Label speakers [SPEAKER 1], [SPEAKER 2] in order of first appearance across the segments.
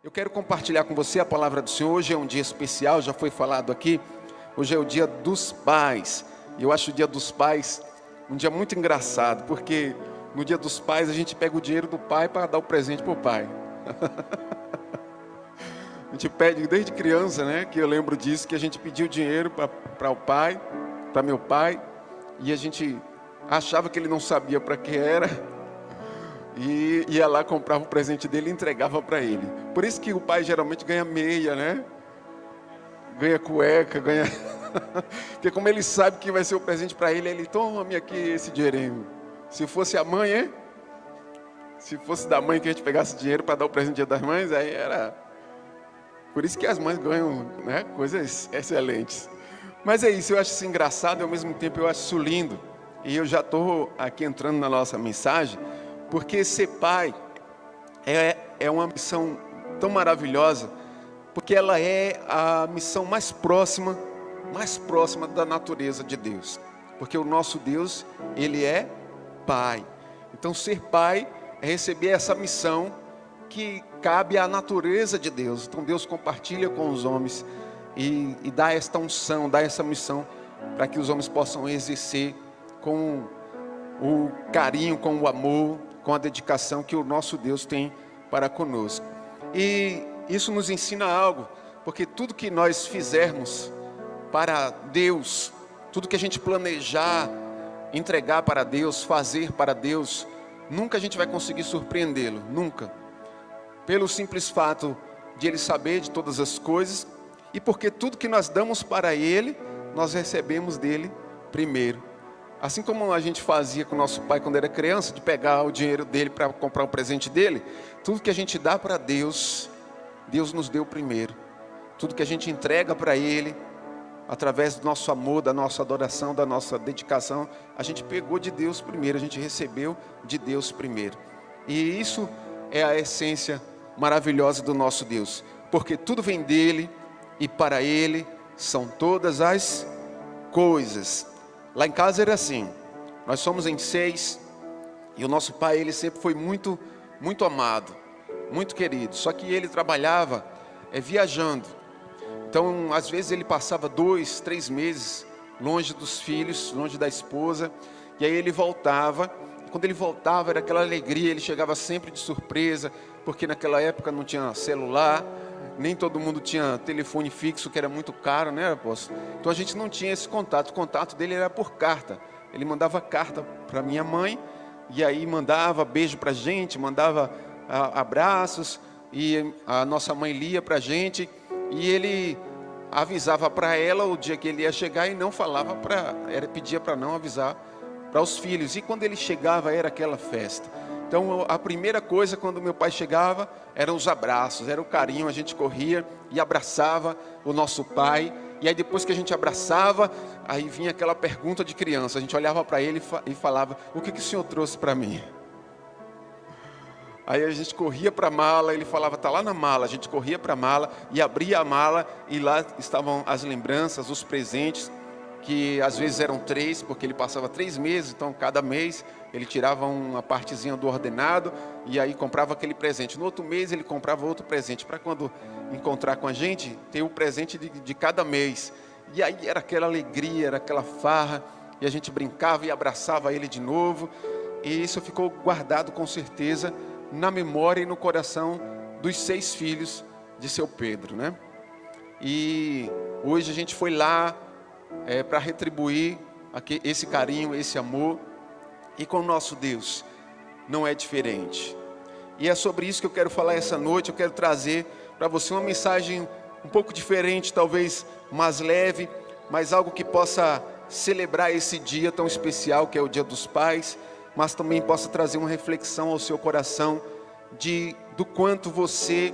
[SPEAKER 1] Eu quero compartilhar com você a palavra do Senhor. Hoje é um dia especial, já foi falado aqui. Hoje é o dia dos pais. E eu acho o dia dos pais um dia muito engraçado, porque no dia dos pais a gente pega o dinheiro do pai para dar o presente para o pai. A gente pede desde criança, né? Que eu lembro disso, que a gente pediu dinheiro para o pai, para meu pai, e a gente achava que ele não sabia para que era. E ia lá, comprava o presente dele e entregava para ele. Por isso que o pai geralmente ganha meia, né? Ganha cueca, ganha... Porque como ele sabe que vai ser o presente para ele, ele toma-me aqui esse dinheirinho. Se fosse a mãe, hein? Se fosse da mãe que a gente pegasse dinheiro para dar o presente dia das mães, aí era... Por isso que as mães ganham, né, coisas excelentes. Mas é isso, eu acho isso engraçado e ao mesmo tempo eu acho isso lindo. E eu já estou aqui entrando na nossa mensagem, porque ser pai é uma missão tão maravilhosa, porque ela é a missão mais próxima da natureza de Deus. Porque o nosso Deus, Ele é Pai. Então ser pai é receber essa missão que cabe à natureza de Deus. Então Deus compartilha com os homens e dá esta unção, dá essa missão para que os homens possam exercer com o carinho, com o amor, com a dedicação que o nosso Deus tem para conosco. E isso nos ensina algo, porque tudo que nós fizermos para Deus, tudo que a gente planejar, entregar para Deus, fazer para Deus, nunca a gente vai conseguir surpreendê-lo, nunca. Pelo simples fato de Ele saber de todas as coisas, e porque tudo que nós damos para Ele, nós recebemos dEle primeiro. Assim como a gente fazia com o nosso pai quando era criança, de pegar o dinheiro dele para comprar o presente dele, tudo que a gente dá para Deus, Deus nos deu primeiro. Tudo que a gente entrega para Ele, através do nosso amor, da nossa adoração, da nossa dedicação, a gente pegou de Deus primeiro, a gente recebeu de Deus primeiro. E isso é a essência maravilhosa do nosso Deus, porque tudo vem dEle e para Ele são todas as coisas. Lá em casa era assim, nós somos em 6 e o nosso pai, ele sempre foi muito amado, muito querido. Só que ele trabalhava viajando, então às vezes ele passava 2, 3 meses longe dos filhos, longe da esposa, e aí ele voltava. Quando ele voltava era aquela alegria, ele chegava sempre de surpresa, porque naquela época não tinha celular, nem todo mundo tinha telefone fixo, que era muito caro, né, apóstolo? Então a gente não tinha esse contato. O contato dele era por carta. Ele mandava carta para minha mãe, e aí mandava beijo para a gente, mandava abraços, e a nossa mãe lia para a gente, e ele avisava para ela o dia que ele ia chegar e não falava pedia para não avisar para os filhos. E quando ele chegava era aquela festa. Então a primeira coisa quando meu pai chegava eram os abraços, era o carinho, a gente corria e abraçava o nosso pai. E aí depois que a gente abraçava, aí vinha aquela pergunta de criança, a gente olhava para ele e falava: o que o senhor trouxe para mim? Aí a gente corria para a mala, ele falava: está lá na mala. A gente corria para a mala e abria a mala e lá estavam as lembranças, os presentes, que às vezes eram 3, porque ele passava 3 meses, então cada mês ele tirava uma partezinha do ordenado e aí comprava aquele presente. No outro mês ele comprava outro presente, para quando encontrar com a gente, ter o presente de cada mês. E aí era aquela alegria, era aquela farra, e a gente brincava e abraçava ele de novo. E isso ficou guardado com certeza na memória e no coração dos 6 filhos de seu Pedro, né? E hoje a gente foi lá para retribuir esse carinho, esse amor. E com o nosso Deus não é diferente. E é sobre isso que eu quero falar essa noite. Eu quero trazer para você uma mensagem um pouco diferente, talvez mais leve, mas algo que possa celebrar esse dia tão especial que é o Dia dos Pais, mas também possa trazer uma reflexão ao seu coração do quanto você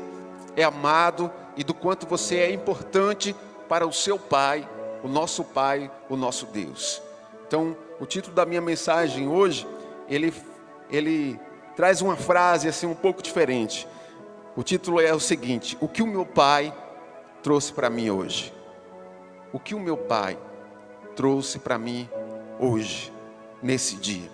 [SPEAKER 1] é amado e do quanto você é importante para o seu Pai, o nosso Deus. Então, o título da minha mensagem hoje, ele traz uma frase assim um pouco diferente. O título é o seguinte: o que o meu pai trouxe para mim hoje? O que o meu pai trouxe para mim hoje, nesse dia?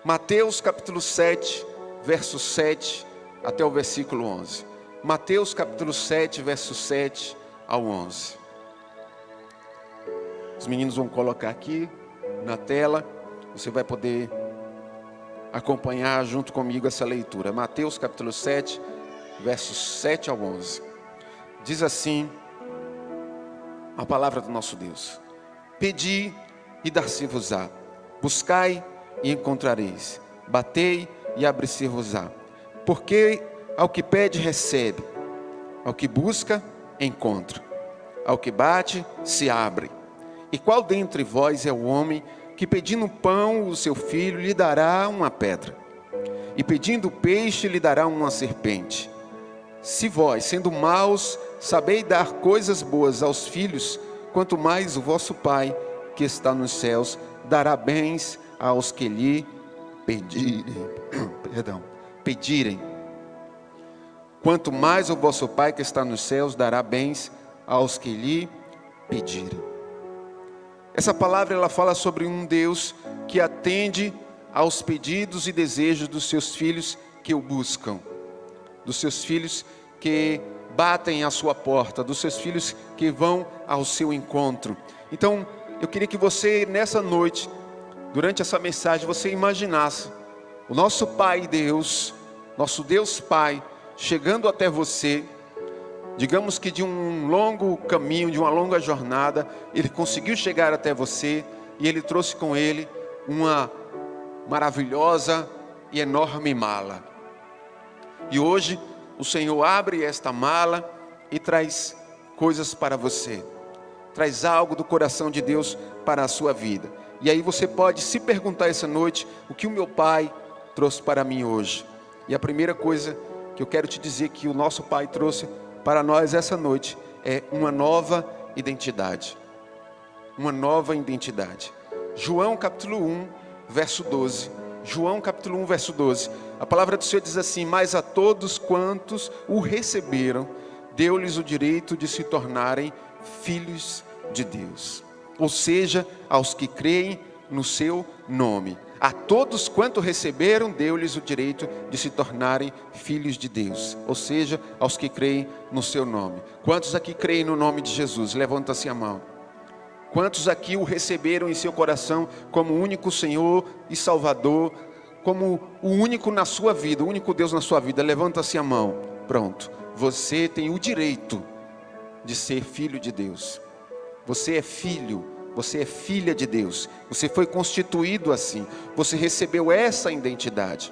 [SPEAKER 1] Mateus capítulo 7, verso 7 até o versículo 11. Mateus capítulo 7, verso 7 ao 11. Os meninos vão colocar aqui na tela. Você vai poder acompanhar junto comigo essa leitura. Mateus capítulo 7, versos 7 ao 11. Diz assim a palavra do nosso Deus: Pedi e dar-se-vos-á, buscai e encontrareis, batei e abre-se-vos-á. Porque ao que pede recebe, ao que busca encontra, ao que bate se abre. E qual dentre vós é o homem que, pedindo pão o seu filho, lhe dará uma pedra? E pedindo peixe, lhe dará uma serpente? Se vós, sendo maus, sabeis dar coisas boas aos filhos, quanto mais o vosso Pai, que está nos céus, dará bens aos que lhe pedirem. Quanto mais o vosso Pai, que está nos céus, dará bens aos que lhe pedirem. Essa palavra ela fala sobre um Deus que atende aos pedidos e desejos dos seus filhos que o buscam, dos seus filhos que batem à sua porta, dos seus filhos que vão ao seu encontro. Então, eu queria que você, nessa noite, durante essa mensagem, você imaginasse o nosso Pai Deus, nosso Deus Pai, chegando até você. Digamos que de um longo caminho, de uma longa jornada, Ele conseguiu chegar até você e Ele trouxe com Ele uma maravilhosa e enorme mala. E hoje o Senhor abre esta mala e traz coisas para você. Traz algo do coração de Deus para a sua vida. E aí você pode se perguntar essa noite: o que o meu Pai trouxe para mim hoje? E a primeira coisa que eu quero te dizer que o nosso Pai trouxe para nós essa noite é uma nova identidade. Uma nova identidade. João capítulo 1, verso 12. João capítulo 1, verso 12. A palavra do Senhor diz assim: Mas a todos quantos o receberam, deu-lhes o direito de se tornarem filhos de Deus. Ou seja, aos que creem no seu nome. A todos quanto receberam, deu-lhes o direito de se tornarem filhos de Deus. Ou seja, aos que creem no seu nome. Quantos aqui creem no nome de Jesus? Levanta-se a mão. Quantos aqui o receberam em seu coração como o único Senhor e Salvador, como o único na sua vida, o único Deus na sua vida? Levanta-se a mão. Pronto. Você tem o direito de ser filho de Deus. Você é filho. Você é filha de Deus. Você foi constituído assim. Você recebeu essa identidade.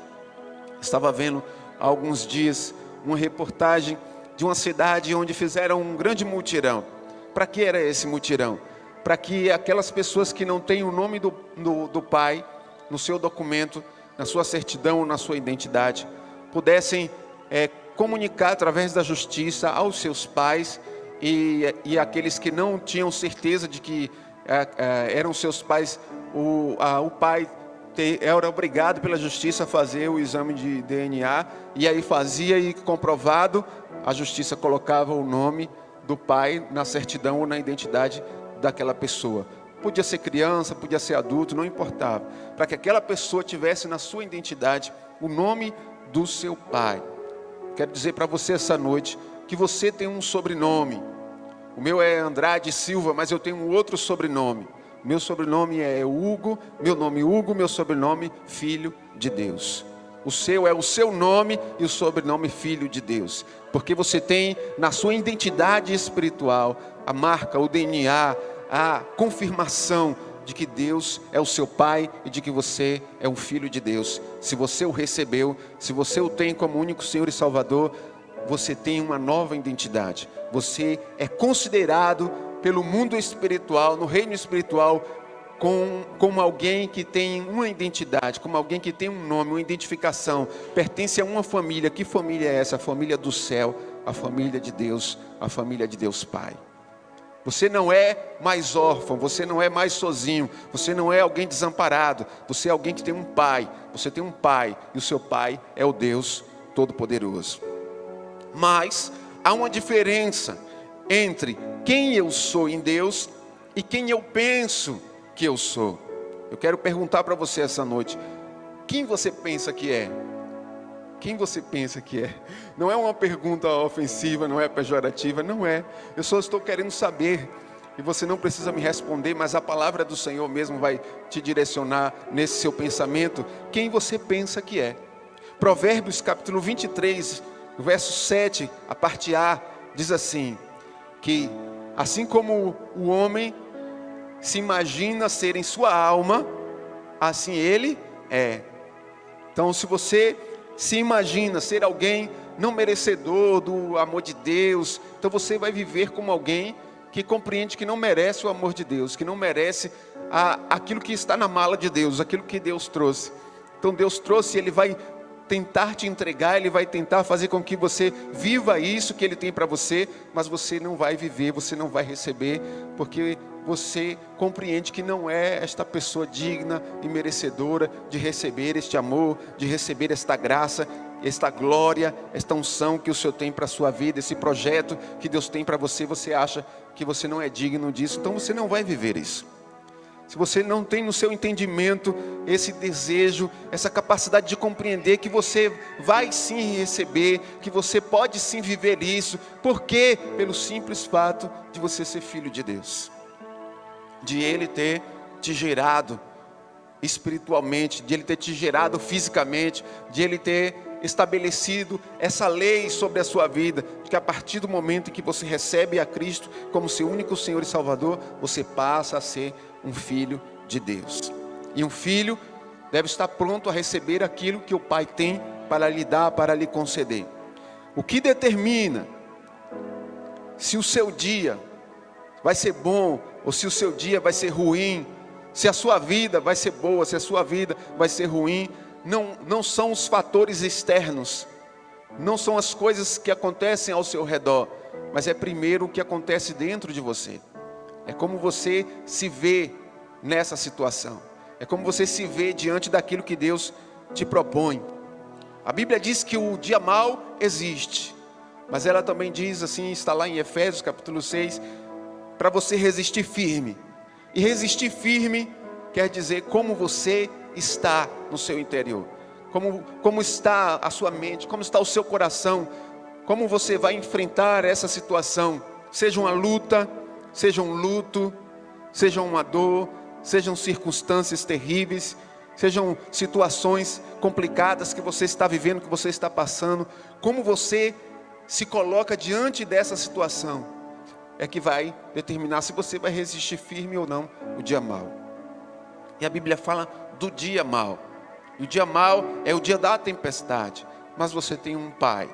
[SPEAKER 1] Estava vendo há alguns dias uma reportagem de uma cidade onde fizeram um grande mutirão. Para que era esse mutirão? Para que aquelas pessoas que não têm o nome do pai no seu documento, na sua certidão, na sua identidade, pudessem comunicar através da justiça aos seus pais e aqueles que não tinham certeza de que eram seus pais, o pai era obrigado pela justiça a fazer o exame de DNA, e aí fazia e comprovado, a justiça colocava o nome do pai na certidão ou na identidade daquela pessoa. Podia ser criança, podia ser adulto, não importava, para que aquela pessoa tivesse na sua identidade o nome do seu pai. Quero dizer para você essa noite que você tem um sobrenome. O meu é Andrade Silva, mas eu tenho um outro sobrenome. Meu sobrenome é Hugo, meu sobrenome Filho de Deus. O seu é o seu nome e o sobrenome Filho de Deus. Porque você tem na sua identidade espiritual a marca, o DNA, a confirmação de que Deus é o seu Pai e de que você é um filho de Deus. Se você o recebeu, se você o tem como único Senhor e Salvador, você tem uma nova identidade. Você é considerado pelo mundo espiritual, no reino espiritual, como alguém que tem uma identidade, como alguém que tem um nome, uma identificação, pertence a uma família. Que família é essa? A família do céu, a família de Deus, a família de Deus Pai. Você não é mais órfão, você não é mais sozinho, você não é alguém desamparado, você é alguém que tem um pai, você tem um pai, e o seu pai é o Deus Todo-Poderoso. Mas há uma diferença entre quem eu sou em Deus e quem eu penso que eu sou. Eu quero perguntar para você essa noite: quem você pensa que é? Quem você pensa que é? Não é uma pergunta ofensiva, não é pejorativa, não é. Eu só estou querendo saber. E você não precisa me responder, mas a palavra do Senhor mesmo vai te direcionar nesse seu pensamento. Quem você pensa que é? Provérbios capítulo 23, verso 7, a parte A, diz assim, que assim como o homem se imagina ser em sua alma, assim ele é. Então, se você se imagina ser alguém não merecedor do amor de Deus, então você vai viver como alguém que compreende que não merece o amor de Deus, que não merece aquilo que está na mala de Deus, aquilo que Deus trouxe. Então Deus trouxe, Ele vai tentar te entregar, Ele vai tentar fazer com que você viva isso que Ele tem para você, mas você não vai viver, você não vai receber, porque você compreende que não é esta pessoa digna e merecedora de receber este amor, de receber esta graça, esta glória, esta unção que o Senhor tem para a sua vida, esse projeto que Deus tem para você, você acha que você não é digno disso, então você não vai viver isso. Se você não tem no seu entendimento esse desejo, essa capacidade de compreender que você vai sim receber, que você pode sim viver isso, por quê? Pelo simples fato de você ser filho de Deus, de Ele ter te gerado espiritualmente, de Ele ter te gerado fisicamente, de Ele ter estabelecido essa lei sobre a sua vida, de que a partir do momento em que você recebe a Cristo como seu único Senhor e Salvador, você passa a ser um filho de Deus. E um filho deve estar pronto a receber aquilo que o Pai tem para lhe dar, para lhe conceder. O que determina se o seu dia vai ser bom ou se o seu dia vai ser ruim, se a sua vida vai ser boa, se a sua vida vai ser ruim, não são os fatores externos, não são as coisas que acontecem ao seu redor, mas é primeiro o que acontece dentro de você. É como você se vê nessa situação, é como você se vê diante daquilo que Deus te propõe. A Bíblia diz que o dia mau existe, mas ela também diz assim, está lá em Efésios capítulo 6, para você resistir firme. E resistir firme quer dizer como você está no seu interior, como está a sua mente, como está o seu coração, como você vai enfrentar essa situação, seja uma luta, seja um luto, seja uma dor, sejam circunstâncias terríveis, sejam situações complicadas que você está vivendo, que você está passando, como você se coloca diante dessa situação, é que vai determinar se você vai resistir firme ou não o dia mau. E a Bíblia fala do dia mau. E o dia mau é o dia da tempestade. Mas você tem um Pai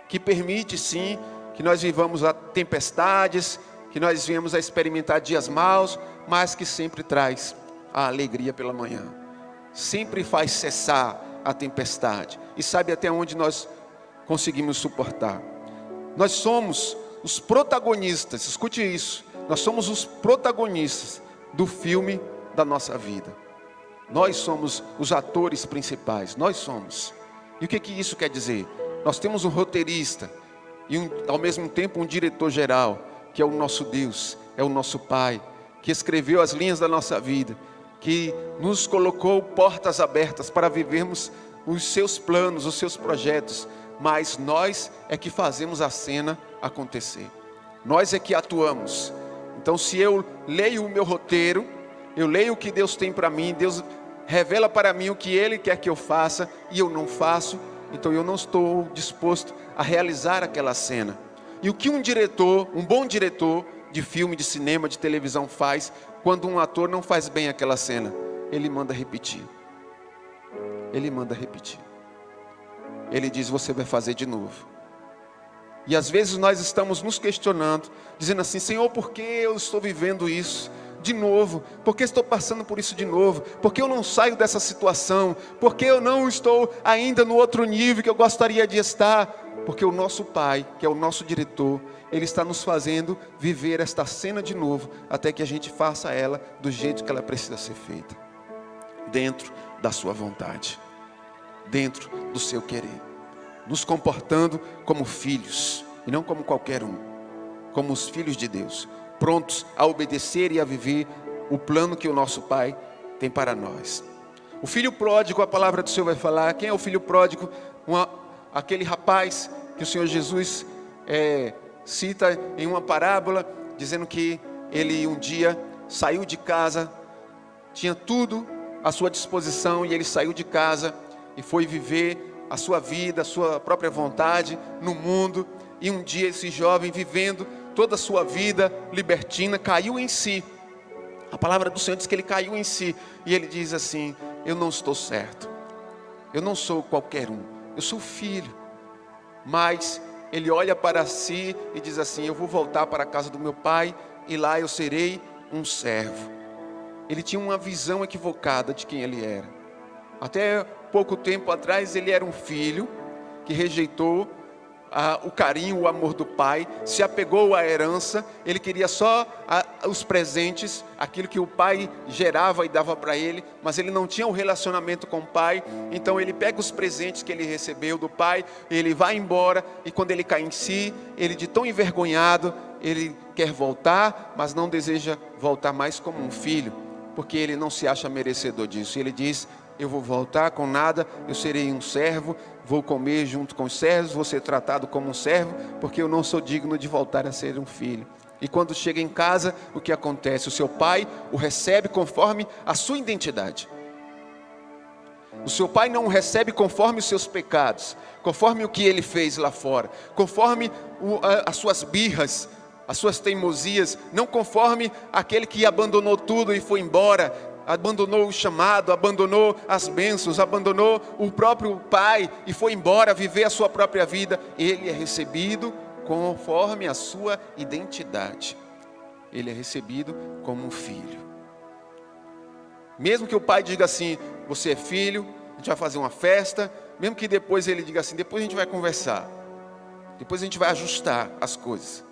[SPEAKER 1] que permite sim que nós vivamos a tempestades, que nós venhamos a experimentar dias maus, mas que sempre traz a alegria pela manhã. Sempre faz cessar a tempestade. E sabe até onde nós conseguimos suportar. Nós somos os protagonistas, escute isso. Nós somos os protagonistas do filme da nossa vida. Nós somos os atores principais, nós somos. E o que isso quer dizer? Nós temos um roteirista e ao mesmo tempo um diretor geral, que é o nosso Deus, é o nosso Pai, que escreveu as linhas da nossa vida, que nos colocou portas abertas para vivermos os seus planos, os seus projetos, mas nós é que fazemos a cena acontecer, nós é que atuamos. Então se eu leio o meu roteiro, eu leio o que Deus tem para mim, Deus revela para mim o que Ele quer que eu faça, e eu não faço, então eu não estou disposto a realizar aquela cena. E o que um diretor, um bom diretor de filme, de cinema, de televisão faz, quando um ator não faz bem aquela cena? Ele manda repetir. Ele manda repetir. Ele diz, você vai fazer de novo. E às vezes nós estamos nos questionando, dizendo assim, Senhor, por que eu estou vivendo isso de novo? Por que estou passando por isso de novo? Por que eu não saio dessa situação? Por que eu não estou ainda no outro nível que eu gostaria de estar? Porque o nosso Pai, que é o nosso diretor, Ele está nos fazendo viver esta cena de novo, até que a gente faça ela do jeito que ela precisa ser feita, dentro da sua vontade, dentro do seu querer, nos comportando como filhos, e não como qualquer um, como os filhos de Deus, prontos a obedecer e a viver o plano que o nosso Pai tem para nós. O filho pródigo, a palavra do Senhor vai falar, quem é o filho pródigo? aquele rapaz que o Senhor Jesus cita em uma parábola, dizendo que ele um dia saiu de casa, tinha tudo à sua disposição, e ele saiu de casa e foi viver a sua vida, a sua própria vontade no mundo. E um dia esse jovem, vivendo toda a sua vida libertina, caiu em si. A palavra do Senhor diz que ele caiu em si, e ele diz assim: eu não estou certo, eu não sou qualquer um, eu sou filho. Mas ele olha para si e diz assim: eu vou voltar para a casa do meu pai, e lá eu serei um servo. Ele tinha uma visão equivocada de quem ele era. Até pouco tempo atrás ele era um filho que rejeitou o carinho, o amor do pai, se apegou à herança. Ele queria só os presentes, aquilo que o pai gerava e dava para ele, mas ele não tinha um relacionamento com o pai. Então ele pega os presentes que ele recebeu do pai, ele vai embora, e quando ele cai em si, ele, de tão envergonhado, ele quer voltar, mas não deseja voltar mais como um filho, porque ele não se acha merecedor disso. E ele diz: eu vou voltar com nada, eu serei um servo, vou comer junto com os servos, vou ser tratado como um servo, porque eu não sou digno de voltar a ser um filho. E quando chega em casa, o que acontece? O seu pai o recebe conforme a sua identidade. O seu pai não o recebe conforme os seus pecados, conforme o que ele fez lá fora, conforme as suas birras, as suas teimosias, não conforme aquele que abandonou tudo e foi embora, abandonou o chamado, abandonou as bênçãos, abandonou o próprio pai e foi embora viver a sua própria vida. Ele é recebido conforme a sua identidade. Ele é recebido como um filho. Mesmo que o pai diga assim: você é filho, a gente vai fazer uma festa, mesmo que depois ele diga assim: depois a gente vai conversar, depois a gente vai ajustar as coisas,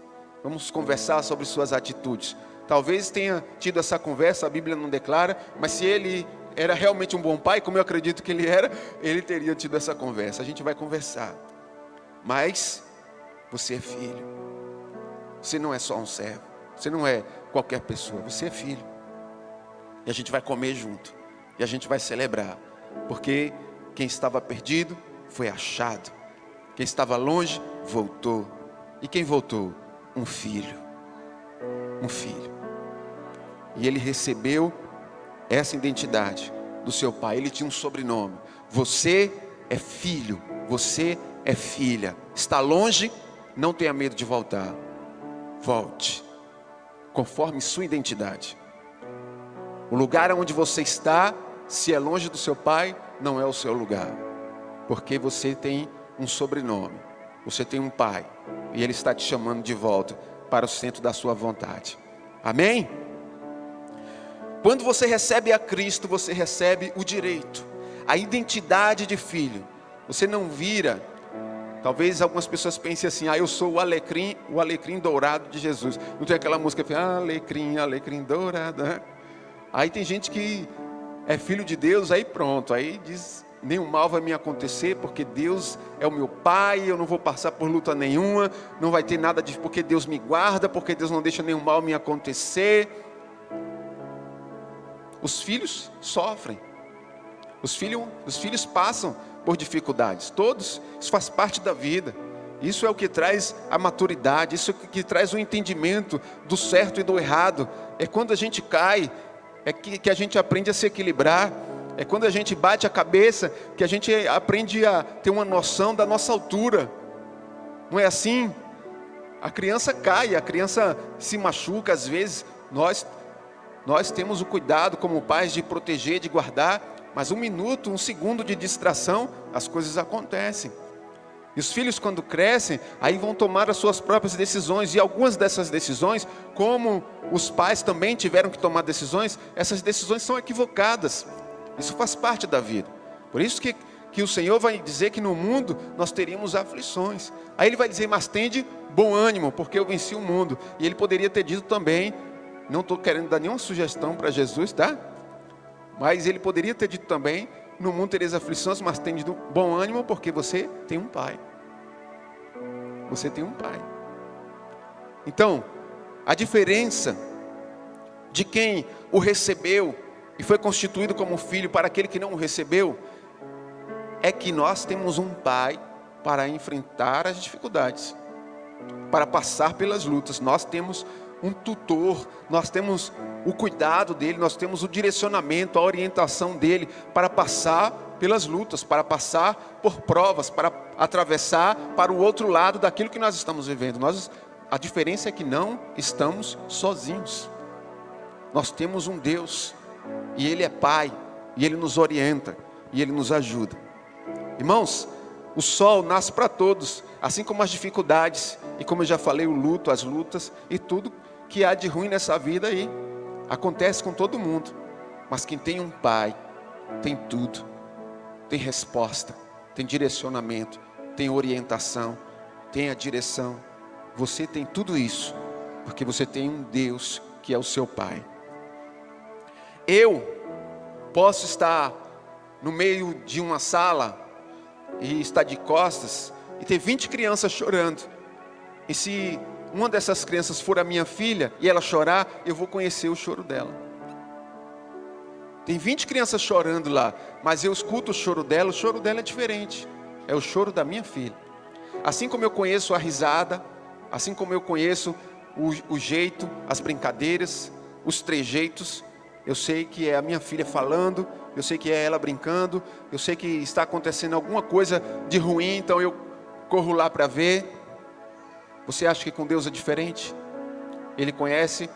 [SPEAKER 1] vamos conversar sobre suas atitudes. Talvez tenha tido essa conversa, a Bíblia não declara, mas se ele era realmente um bom pai, como eu acredito que ele era, ele teria tido essa conversa. A gente vai conversar. Mas você é filho. Você não é só um servo. Você não é qualquer pessoa. Você é filho. E a gente vai comer junto. E a gente vai celebrar. Porque quem estava perdido foi achado. Quem estava longe voltou. E quem voltou? Um filho. Um filho. E ele recebeu essa identidade do seu pai. Ele tinha um sobrenome: você é filho, você é filha. Está longe? Não tenha medo de voltar. Volte, conforme sua identidade. O lugar onde você está, se é longe do seu pai, não é o seu lugar, porque você tem um sobrenome, você tem um pai, e ele está te chamando de volta para o centro da sua vontade. Amém? Quando você recebe a Cristo, você recebe o direito, a identidade de filho. Você não vira. Talvez algumas pessoas pensem assim: eu sou o alecrim dourado de Jesus. Não tem aquela música que alecrim, alecrim dourado, né? Aí tem gente que é filho de Deus, aí pronto, aí diz: nenhum mal vai me acontecer, porque Deus é o meu pai, eu não vou passar por luta nenhuma, não vai ter nada de, porque Deus me guarda, porque Deus não deixa nenhum mal me acontecer. Os filhos sofrem, os filhos passam por dificuldades, todos, isso faz parte da vida. Isso é o que traz a maturidade, isso é o que traz o entendimento do certo e do errado. É quando a gente cai, é que a gente aprende a se equilibrar. É quando a gente bate a cabeça que a gente aprende a ter uma noção da nossa altura. Não é assim? A criança cai, a criança se machuca às vezes. Nós temos o cuidado como pais de proteger, de guardar, mas um minuto, um segundo de distração, as coisas acontecem. E os filhos, quando crescem, aí vão tomar as suas próprias decisões, e algumas dessas decisões, como os pais também tiveram que tomar decisões, essas decisões são equivocadas. Isso faz parte da vida. Por isso que o Senhor vai dizer que no mundo nós teríamos aflições. Aí ele vai dizer: mas tende bom ânimo, porque eu venci o mundo. E ele poderia ter dito também, não estou querendo dar nenhuma sugestão para Jesus, tá? Mas ele poderia ter dito também: no mundo tereis aflições, mas tende bom ânimo, porque você tem um pai. Você tem um pai. Então, a diferença de quem o recebeu e foi constituído como filho para aquele que não o recebeu, é que nós temos um pai para enfrentar as dificuldades, para passar pelas lutas. Nós temos um tutor, nós temos o cuidado dele, nós temos o direcionamento, a orientação dele para passar pelas lutas, para passar por provas, para atravessar para o outro lado daquilo que nós estamos vivendo. A diferença é que não estamos sozinhos. Nós temos um Deus, e Ele é Pai, e Ele nos orienta, e Ele nos ajuda. Irmãos, o sol nasce para todos, assim como as dificuldades, e como eu já falei, o luto, as lutas, e tudo que há de ruim nessa vida aí, acontece com todo mundo. Mas quem tem um Pai, tem tudo, tem resposta, tem direcionamento, tem orientação, tem a direção. Você tem tudo isso, porque você tem um Deus que é o seu Pai. Eu posso estar no meio de uma sala e estar de costas e ter 20 crianças chorando. E se uma dessas crianças for a minha filha e ela chorar, eu vou conhecer o choro dela. Tem 20 crianças chorando lá, mas eu escuto o choro dela é diferente. É o choro da minha filha. Assim como eu conheço a risada, assim como eu conheço o jeito, as brincadeiras, os trejeitos, eu sei que é a minha filha falando, eu sei que é ela brincando, eu sei que está acontecendo alguma coisa de ruim, então eu corro lá para ver. Você acha que com Deus é diferente? Ele conhece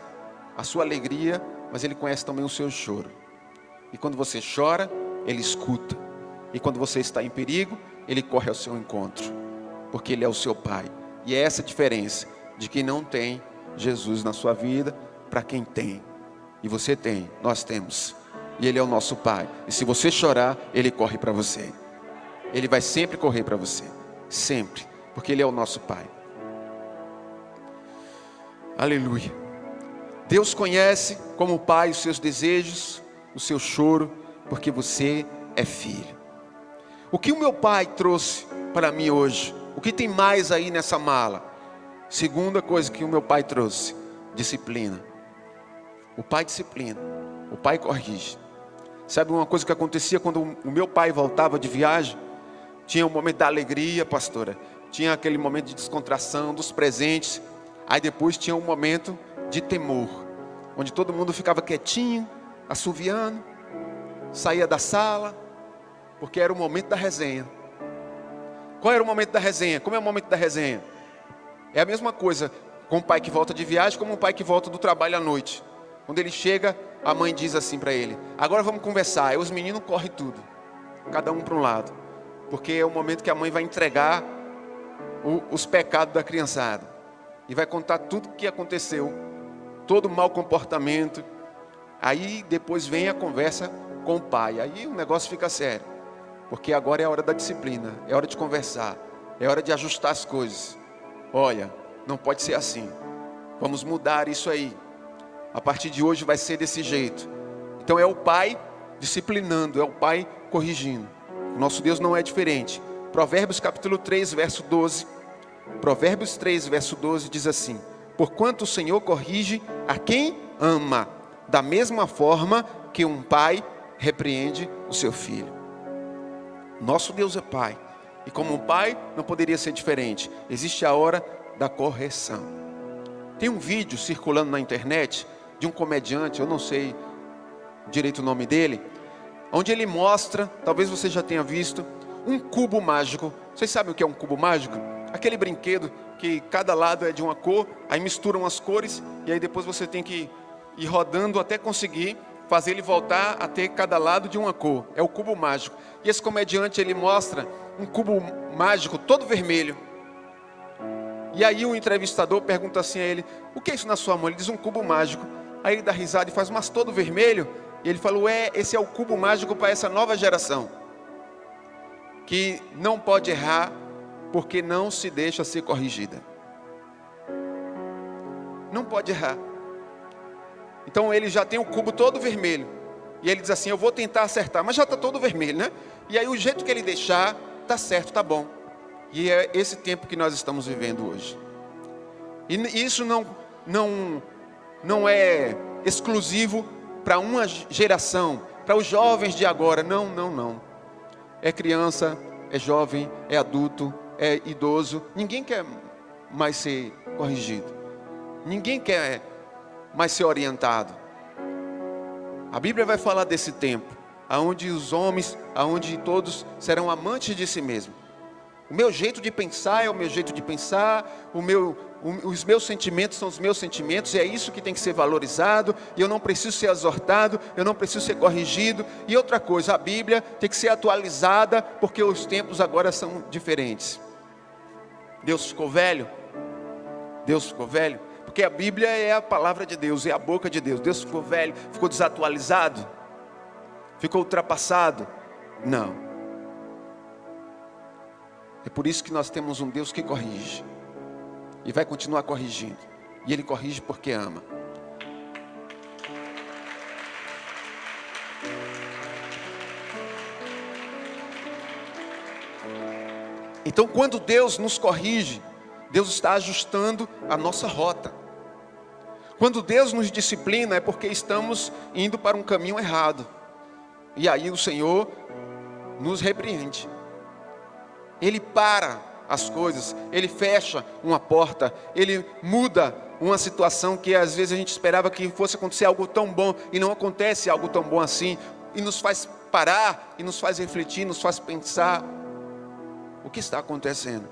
[SPEAKER 1] a sua alegria, mas Ele conhece também o seu choro. E quando você chora, Ele escuta. E quando você está em perigo, Ele corre ao seu encontro, porque Ele é o seu Pai. E é essa a diferença de quem não tem Jesus na sua vida para quem tem. E você tem, nós temos. E Ele é o nosso Pai. E se você chorar, Ele corre para você. Ele vai sempre correr para você. Sempre. Porque Ele é o nosso Pai. Aleluia. Deus conhece como Pai os seus desejos, o seu choro, porque você é filho. O que o meu Pai trouxe para mim hoje? O que tem mais aí nessa mala? Segunda coisa que o meu Pai trouxe: disciplina. O Pai disciplina, o Pai corrige. Sabe uma coisa que acontecia quando o meu pai voltava de viagem? Tinha um momento da alegria, pastora. Tinha aquele momento de descontração, dos presentes. Aí depois tinha um momento de temor, onde todo mundo ficava quietinho, assoviando, saía da sala, porque era o momento da resenha. Qual era o momento da resenha? Como é o momento da resenha? É a mesma coisa com o pai que volta de viagem, como o pai que volta do trabalho à noite. Quando ele chega, a mãe diz assim para ele: agora vamos conversar. Aí os meninos correm tudo, cada um para um lado, porque é o momento que a mãe vai entregar os pecados da criançada, e vai contar tudo o que aconteceu, todo o mau comportamento. Aí depois vem a conversa com o pai, aí o negócio fica sério, porque agora é a hora da disciplina, é hora de conversar, é hora de ajustar as coisas. Olha, não pode ser assim, vamos mudar isso aí. A partir de hoje vai ser desse jeito. Então é o Pai disciplinando, é o Pai corrigindo. O nosso Deus não é diferente. Provérbios capítulo 3, verso 12. Provérbios 3, verso 12 diz assim: porquanto o Senhor corrige a quem ama, da mesma forma que um pai repreende o seu filho. Nosso Deus é Pai. E como um pai, não poderia ser diferente. Existe a hora da correção. Tem um vídeo circulando na internet de um comediante, eu não sei direito o nome dele, onde ele mostra, talvez você já tenha visto, um cubo mágico. Vocês sabem o que é um cubo mágico? Aquele brinquedo que cada lado é de uma cor, aí misturam as cores, e aí depois você tem que ir rodando até conseguir fazer ele voltar a ter cada lado de uma cor. É o cubo mágico. E esse comediante, ele mostra um cubo mágico todo vermelho. E aí o entrevistador pergunta assim a ele: o que é isso na sua mão? Ele diz: um cubo mágico. Aí ele dá risada e faz: mas todo vermelho? E ele falou: esse é o cubo mágico para essa nova geração, que não pode errar, porque não se deixa ser corrigida. Não pode errar. Então ele já tem o cubo todo vermelho, e ele diz assim: eu vou tentar acertar, mas já está todo vermelho, né? E aí o jeito que ele deixar, está certo, está bom. E é esse tempo que nós estamos vivendo hoje. E isso não é exclusivo para uma geração, para os jovens de agora. Não. É criança, é jovem, é adulto, é idoso, ninguém quer mais ser corrigido. Ninguém quer mais ser orientado. A Bíblia vai falar desse tempo, aonde os homens, aonde todos serão amantes de si mesmo. O meu jeito de pensar é o meu jeito de pensar, os meus sentimentos são os meus sentimentos, e é isso que tem que ser valorizado, e eu não preciso ser exortado, eu não preciso ser corrigido. E outra coisa, a Bíblia tem que ser atualizada, porque os tempos agora são diferentes. Deus ficou velho? Deus ficou velho? Porque a Bíblia é a palavra de Deus, é a boca de Deus. Deus ficou velho, ficou desatualizado? Ficou ultrapassado? Não. É por isso que nós temos um Deus que corrige. E vai continuar corrigindo. E Ele corrige porque ama. Então, quando Deus nos corrige, Deus está ajustando a nossa rota. Quando Deus nos disciplina, é porque estamos indo para um caminho errado. E aí o Senhor nos repreende. Ele para as coisas, Ele fecha uma porta, Ele muda uma situação que às vezes a gente esperava que fosse acontecer algo tão bom, e não acontece algo tão bom assim, e nos faz parar, e nos faz refletir, nos faz pensar, o que está acontecendo?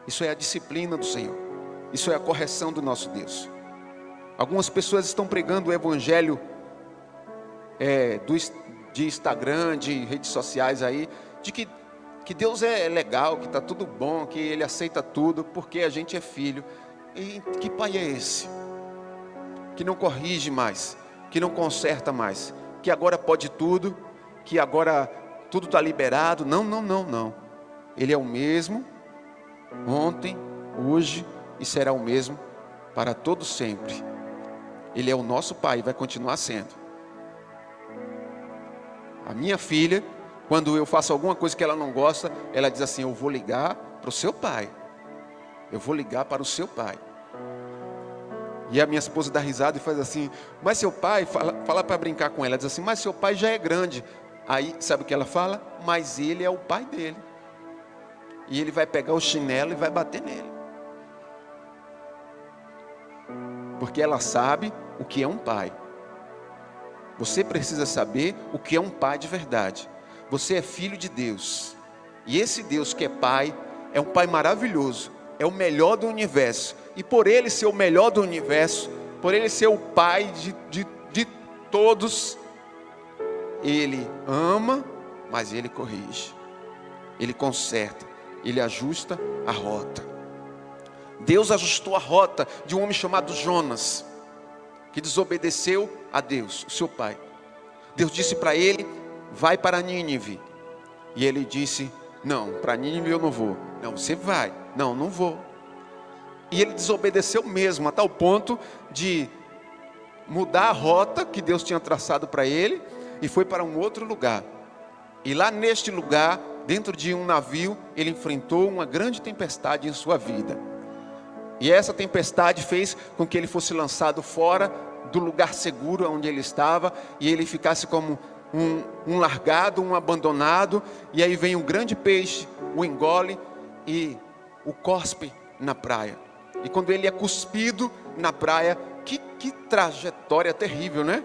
[SPEAKER 1] Isso é a disciplina do Senhor, isso é a correção do nosso Deus. Algumas pessoas estão pregando o evangelho de Instagram, de redes sociais aí, de que Deus é legal, que está tudo bom, que Ele aceita tudo, porque a gente é filho. E que pai é esse? Que não corrige mais, que não conserta mais, que agora pode tudo, que agora tudo está liberado. Não, não, não, não. Ele é o mesmo, ontem, hoje e será o mesmo para todo sempre. Ele é o nosso pai e vai continuar sendo. A minha filha, quando eu faço alguma coisa que ela não gosta, ela diz assim: eu vou ligar para o seu pai. Eu vou ligar para o seu pai. E a minha esposa dá risada e faz assim: mas seu pai, fala para brincar com ela, diz assim: mas seu pai já é grande. Aí, sabe o que ela fala? Mas ele é o pai dele. E ele vai pegar o chinelo e vai bater nele. Porque ela sabe o que é um pai. Você precisa saber o que é um pai de verdade. Você é filho de Deus. E esse Deus que é pai, é um pai maravilhoso. É o melhor do universo. E por Ele ser o melhor do universo, por Ele ser o pai de todos, Ele ama, mas Ele corrige. Ele conserta. Ele ajusta a rota. Deus ajustou a rota de um homem chamado Jonas, que desobedeceu a Deus, o seu pai. Deus disse para ele: vai para Nínive. E ele disse: não, para Nínive eu não vou. Não, você vai. Não, não vou. E ele desobedeceu mesmo, a tal ponto de mudar a rota que Deus tinha traçado para ele, e foi para um outro lugar. E lá neste lugar, dentro de um navio, ele enfrentou uma grande tempestade em sua vida. E essa tempestade fez com que ele fosse lançado fora do lugar seguro onde ele estava, e ele ficasse como um largado, um abandonado. E aí vem um grande peixe, o engole e o cospe na praia. E quando ele é cuspido na praia, que trajetória terrível, né?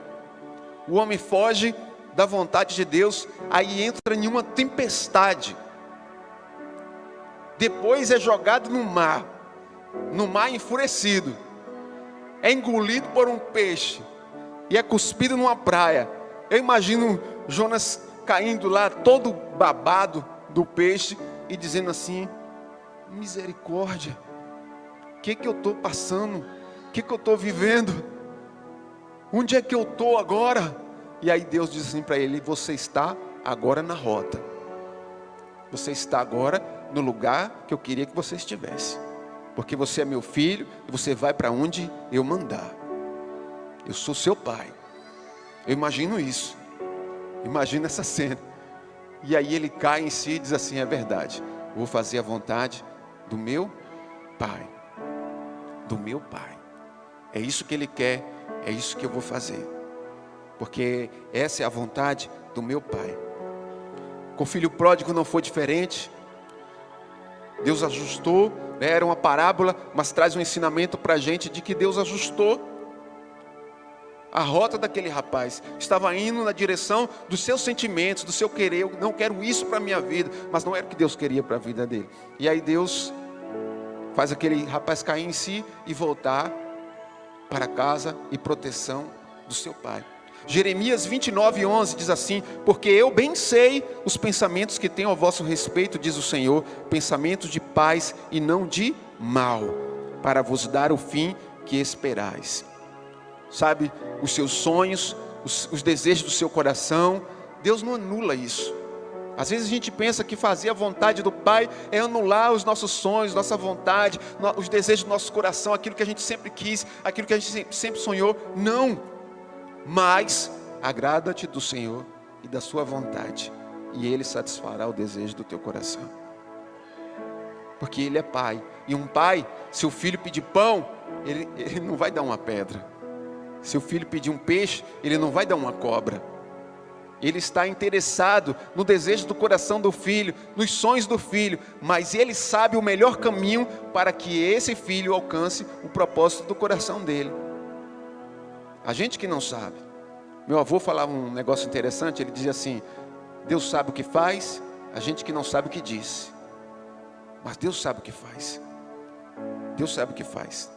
[SPEAKER 1] O homem foge da vontade de Deus, aí entra em uma tempestade. Depois é jogado no mar enfurecido, é engolido por um peixe e é cuspido numa praia. Eu imagino Jonas caindo lá todo babado do peixe e dizendo assim: misericórdia, o que eu estou passando? O que eu estou vivendo? Onde é que eu estou agora? E aí Deus diz assim para ele: você está agora na rota. Você está agora no lugar que eu queria que você estivesse. Porque você é meu filho e você vai para onde eu mandar. Eu sou seu pai. Eu imagino isso. Imagina essa cena. E aí ele cai em si e diz assim: é verdade, eu vou fazer a vontade do meu pai. Do meu pai. É isso que ele quer, é isso que eu vou fazer. Porque essa é a vontade do meu pai. Com o filho pródigo não foi diferente. Deus ajustou, né? Era uma parábola, mas traz um ensinamento para a gente de que Deus ajustou a rota daquele rapaz. Estava indo na direção dos seus sentimentos, do seu querer. Eu não quero isso para a minha vida, mas não era o que Deus queria para a vida dele. E aí Deus faz aquele rapaz cair em si e voltar para casa e proteção do seu pai. Jeremias 29:11 diz assim: porque eu bem sei os pensamentos que tenho a vosso respeito, diz o Senhor, pensamentos de paz e não de mal, para vos dar o fim que esperais. Sabe, os seus sonhos, os desejos do seu coração, Deus não anula isso. Às vezes a gente pensa que fazer a vontade do Pai é anular os nossos sonhos, nossa vontade, os desejos do nosso coração, aquilo que a gente sempre quis, aquilo que a gente sempre sonhou. Não, mas agrada-te do Senhor e da sua vontade, e Ele satisfará o desejo do teu coração. Porque Ele é Pai, e um pai, se o filho pedir pão, ele não vai dar uma pedra. Se o filho pedir um peixe, ele não vai dar uma cobra. Ele está interessado no desejo do coração do filho, nos sonhos do filho, mas ele sabe o melhor caminho para que esse filho alcance o propósito do coração dele. A gente que não sabe. Meu avô falava um negócio interessante, ele dizia assim: Deus sabe o que faz, a gente que não sabe o que diz. Mas Deus sabe o que faz. Deus sabe o que faz.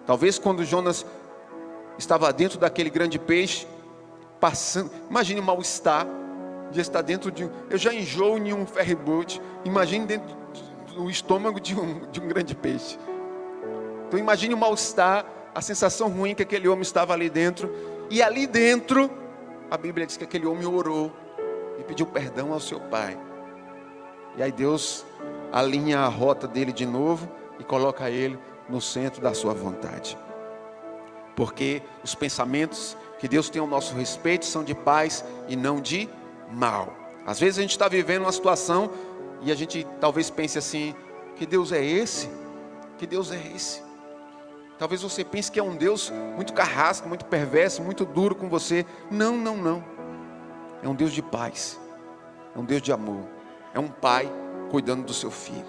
[SPEAKER 1] Talvez quando Jonas estava dentro daquele grande peixe, passando, imagine o mal-estar de estar dentro de eu já enjoo em um ferryboat, imagine dentro do estômago de um grande peixe. Então imagine o mal-estar, a sensação ruim que aquele homem estava ali dentro. E ali dentro, a Bíblia diz que aquele homem orou e pediu perdão ao seu pai. E aí Deus alinha a rota dele de novo e coloca ele no centro da sua vontade. Porque os pensamentos que Deus tem ao nosso respeito são de paz e não de mal. Às vezes a gente está vivendo uma situação e a gente talvez pense assim: que Deus é esse? Que Deus é esse? Talvez você pense que é um Deus muito carrasco, muito perverso, muito duro com você. Não, não, não. É um Deus de paz. É um Deus de amor. É um pai cuidando do seu filho.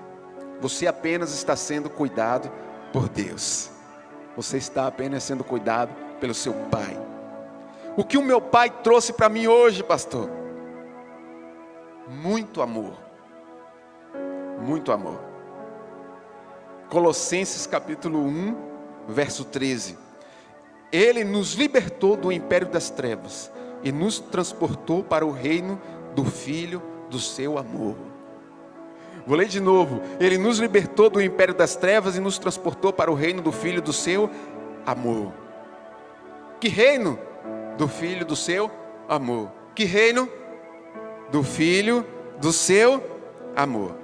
[SPEAKER 1] Você apenas está sendo cuidado por Deus. Você está apenas sendo cuidado pelo seu pai. O que o meu pai trouxe para mim hoje, pastor? Muito amor. Muito amor. Colossenses capítulo 1, verso 13. Ele nos libertou do império das trevas e nos transportou para o reino do Filho do seu amor. Vou ler de novo. Ele nos libertou do império das trevas e nos transportou para o reino do Filho do seu amor. Que reino? Do Filho do seu amor. Que reino? Do Filho do seu amor.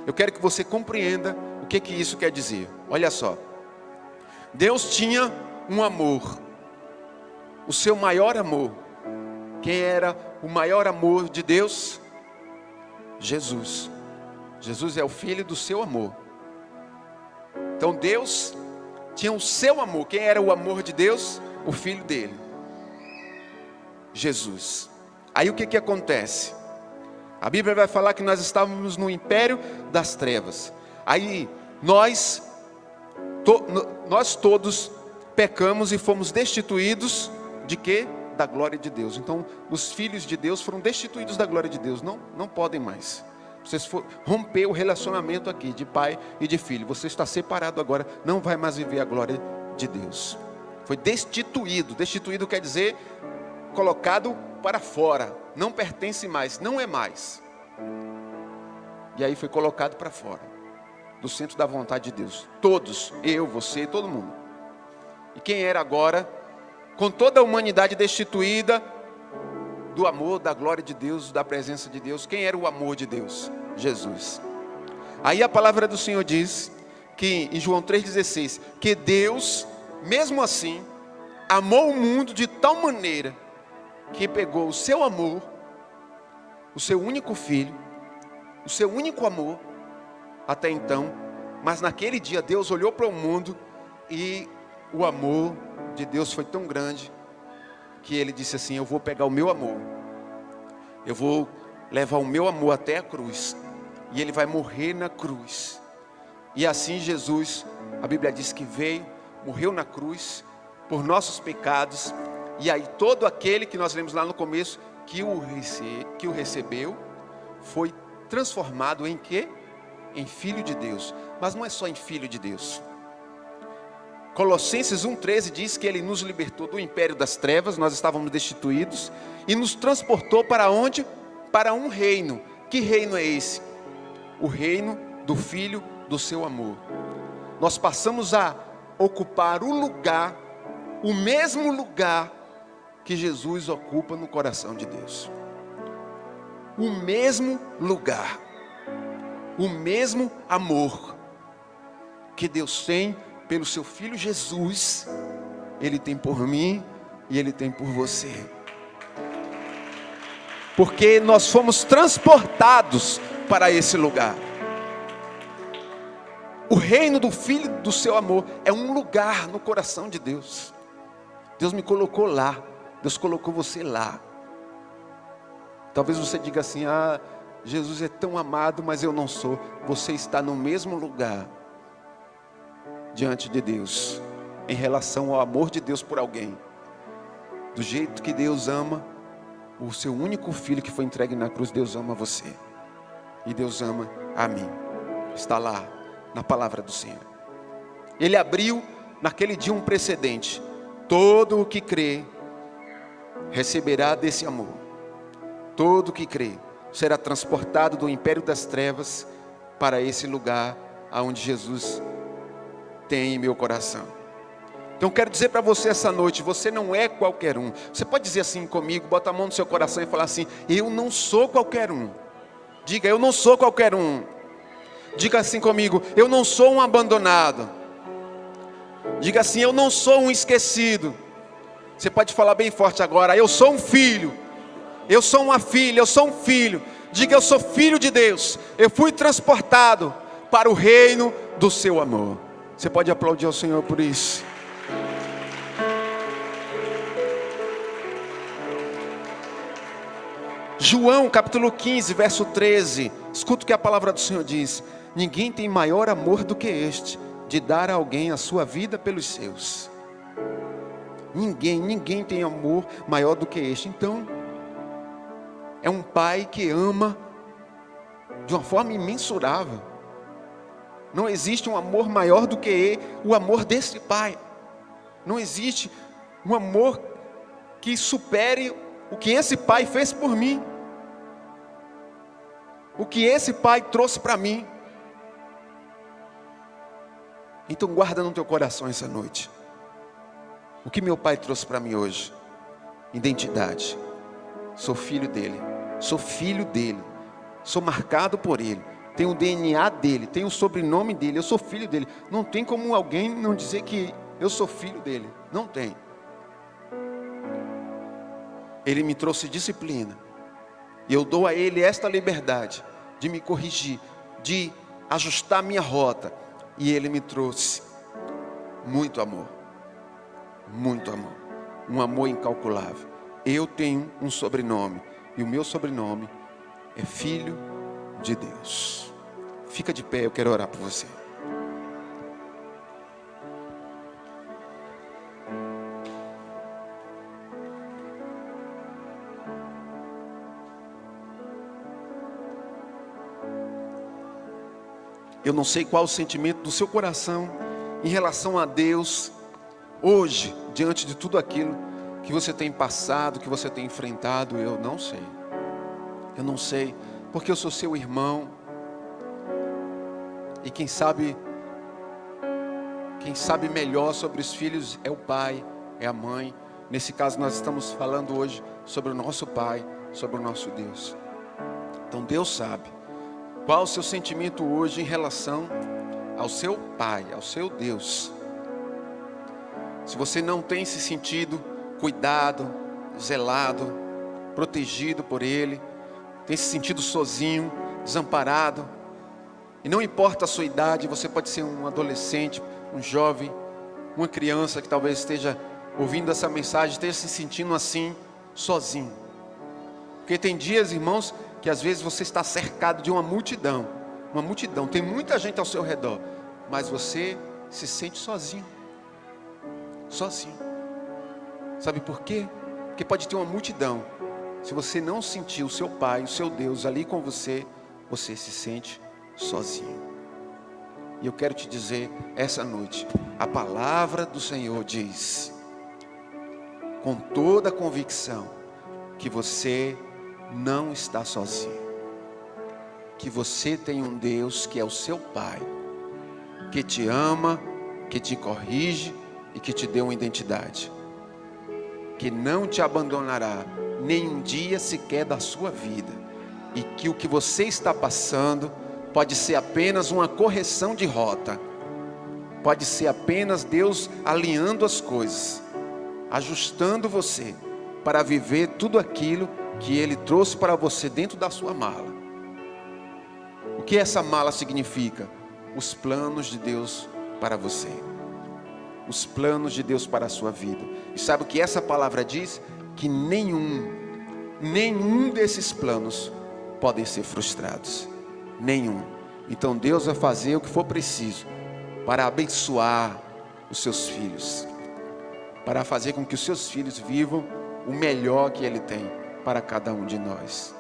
[SPEAKER 1] Eu quero que você compreenda o que isso quer dizer. Olha só. Deus tinha um amor. O seu maior amor. Quem era o maior amor de Deus? Jesus. Jesus é o filho do seu amor. Então Deus tinha o seu amor. Quem era o amor de Deus? O filho dele, Jesus. Aí o que acontece? A Bíblia vai falar que nós estávamos no império das trevas. Aí nós todos pecamos e fomos destituídos de quê? Da glória de Deus. Então os filhos de Deus foram destituídos da glória de Deus. Não podem mais. Você romper o relacionamento aqui de pai e de filho. Você está separado agora, não vai mais viver a glória de Deus. Foi destituído. Destituído quer dizer colocado para fora. Não pertence mais, não é mais. E aí foi colocado para fora, do centro da vontade de Deus. Todos, eu, você, todo mundo. E quem era agora, com toda a humanidade destituída do amor, da glória de Deus, da presença de Deus. Quem era o amor de Deus? Jesus. Aí a palavra do Senhor diz que em João 3,16, que Deus, mesmo assim, amou o mundo de tal maneira que pegou o seu amor, o seu único filho, o seu único amor até então, mas naquele dia Deus olhou para o mundo e o amor de Deus foi tão grande que ele disse assim: eu vou pegar o meu amor, eu vou levar o meu amor até a cruz, e ele vai morrer na cruz, E assim Jesus, a Bíblia diz que veio, morreu na cruz por nossos pecados. E aí todo aquele que nós lemos lá no começo, que o recebeu, foi transformado em quê? Em filho de Deus. Mas não é só em filho de Deus. Colossenses 1,13 diz que Ele nos libertou do império das trevas, nós estávamos destituídos, e nos transportou para onde? Para um reino. Que reino é esse? O reino do Filho do seu amor. Nós passamos a ocupar o lugar, o mesmo lugar que Jesus ocupa no coração de Deus. O mesmo lugar, o mesmo amor que Deus tem pelo seu Filho Jesus, Ele tem por mim e Ele tem por você. Porque nós fomos transportados para esse lugar. O reino do Filho do seu amor é um lugar no coração de Deus. Deus me colocou lá, Deus colocou você lá. Talvez você diga assim: ah, Jesus é tão amado, mas eu não sou. Você está no mesmo lugar diante de Deus, em relação ao amor de Deus por alguém. Do jeito que Deus ama o seu único filho que foi entregue na cruz, Deus ama você. E Deus ama a mim. Está lá na palavra do Senhor. Ele abriu naquele dia um precedente. Todo o que crê receberá desse amor. Todo o que crê será transportado do império das trevas para esse lugar aonde Jesus tem em meu coração. Então quero dizer para você essa noite: você não é qualquer um. Você pode dizer assim comigo, bota a mão no seu coração e falar assim: eu não sou qualquer um. Diga: eu não sou qualquer um. Diga assim comigo: eu não sou um abandonado. Diga assim: eu não sou um esquecido. Você pode falar bem forte agora: eu sou um filho. Eu sou uma filha, eu sou um filho. Diga: eu sou filho de Deus. Eu fui transportado para o reino do seu amor. Você pode aplaudir ao Senhor por isso. João capítulo 15, verso 13. Escuta o que a palavra do Senhor diz: ninguém tem maior amor do que este, de dar a alguém a sua vida pelos seus. Ninguém tem amor maior do que este. Então, é um pai que ama de uma forma imensurável. Não existe um amor maior do que o amor desse pai. Não existe um amor que supere o que esse pai fez por mim, o que esse pai trouxe para mim. Então guarda no teu coração essa noite: o que meu pai trouxe para mim hoje? Identidade. Sou filho dele, sou filho dele, sou marcado por ele, tenho o DNA dele, tenho o sobrenome dele, eu sou filho dele. Não tem como alguém não dizer que eu sou filho dele. Não tem. Ele me trouxe disciplina, e eu dou a ele esta liberdade de me corrigir, de ajustar minha rota. E ele me trouxe muito amor, um amor incalculável. Eu tenho um sobrenome, e o meu sobrenome é Filho de Deus. Fica de pé, eu quero orar por você. Eu não sei qual o sentimento do seu coração em relação a Deus hoje, diante de tudo aquilo que você tem passado, que você tem enfrentado. Eu não sei. Eu não sei, porque eu sou seu irmão. E quem sabe melhor sobre os filhos é o pai, é a mãe. Nesse caso nós estamos falando hoje sobre o nosso Pai, sobre o nosso Deus. Então Deus sabe qual o seu sentimento hoje em relação ao seu Pai, ao seu Deus. Se você não tem se sentido cuidado, zelado, protegido por Ele, tem se sentido sozinho, desamparado, e não importa a sua idade, você pode ser um adolescente, um jovem, uma criança que talvez esteja ouvindo essa mensagem, esteja se sentindo assim, sozinho. Porque tem dias, irmãos, que às vezes você está cercado de uma multidão, tem muita gente ao seu redor, mas você se sente sozinho. Sozinho. Sabe por quê? Porque pode ter uma multidão. Se você não sentir o seu Pai, o seu Deus ali com você, você se sente sozinho. E eu quero te dizer essa noite, a palavra do Senhor diz, com toda a convicção, que você não está sozinho. Que você tem um Deus que é o seu Pai, que te ama, que te corrige e que te deu uma identidade. Que não te abandonará nem um dia sequer da sua vida. E que o que você está passando pode ser apenas uma correção de rota. Pode ser apenas Deus alinhando as coisas, ajustando você para viver tudo aquilo que Ele trouxe para você dentro da sua mala. O que essa mala significa? Os planos de Deus para você. Os planos de Deus para a sua vida. E sabe o que essa palavra diz? Que nenhum desses planos podem ser frustrados. Nenhum. Então Deus vai fazer o que for preciso para abençoar os seus filhos, para fazer com que os seus filhos vivam o melhor que Ele tem para cada um de nós.